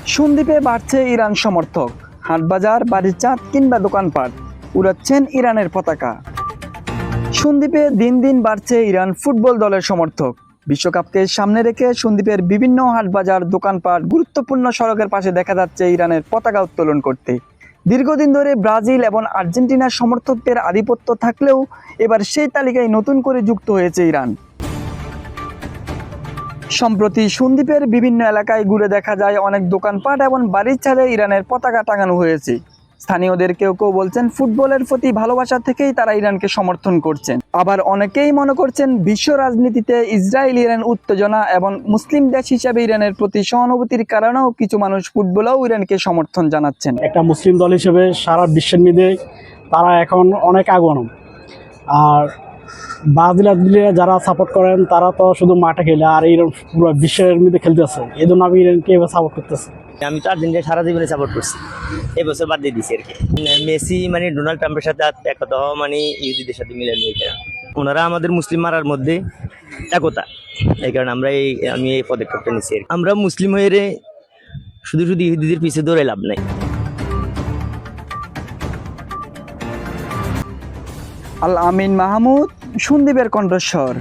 সন্দ্বীপে বাড়ছে ইরান সমর্থক, হাটবাজার, বাড়ির ছাদ কিংবা দোকানপাট উড়াচ্ছেন ইরানের পতাকা। সন্দ্বীপে দিন দিন বাড়ছে ইরান ফুটবল দলের সমর্থক। বিশ্বকাপকে সামনে রেখে সন্দ্বীপের বিভিন্ন হাটবাজার, দোকানপাট, গুরুত্বপূর্ণ সড়কের পাশে দেখা যাচ্ছে ইরানের পতাকা উত্তোলন করতে। দীর্ঘদিন ধরে ব্রাজিল এবং আর্জেন্টিনার সমর্থকদের আধিপত্য থাকলেও এবার সেই তালিকায় নতুন করে যুক্ত হয়েছে ইরান। সম্প্রতি সন্দ্বীপের বিভিন্ন এলাকায় ঘুরে দেখা যায় অনেক দোকানপাট এবং বাড়ির ছাদে ইরানের পতাকা টাঙানো হয়েছে। স্থানীয়দের কেউ কেউ বলছেন ফুটবলের প্রতি ভালোবাসা থেকেই তারা ইরানকে সমর্থন করছেন। আবার অনেকেই মনে করছেন বিশ্ব রাজনীতিতে ইসরায়েল ইরান উত্তেজনা এবং মুসলিম দেশ হিসেবে ইরানের প্রতি সহানুভূতির কারণেও কিছু মানুষ ফুটবলেও ইরানকে সমর্থন জানাচ্ছেন। একটা মুসলিম দল হিসেবে সারা বিশ্বের মধ্যে তারা এখন অনেক আগুন। আর ব্রাজিলিয়া যারা সাপোর্ট করেন তারা তো শুধু মাঠে খেলে, আর ইরান পুরো বিশ্বের মধ্যে খেলতেছে, এই জন্য আমি ইরানকে এবার সাপোর্ট করতেছি। আমি তো আর্জেন্টিনা সারা জীবনে সাপোর্ট করছি, এবছর বাদ দিয়ে দিচ্ছি আর কি। মেসি মানে ডোনাল্ড ট্রাম্পের সাথে একতা হওয়া মানে ইহুদিদের সাথে মিলে নিয়ে, ওনারা আমাদের মুসলিম মারার মধ্যে একতা, এই কারণে আমি এই পদক্ষেপটা নিচ্ছি। আমরা মুসলিম হয়ে শুধু শুধু ইহুদিদের পিছিয়ে দৌড়ে লাভ নাই। আল আমিন মাহমুদ, সন্দ্বীপের কণ্ঠস্বর।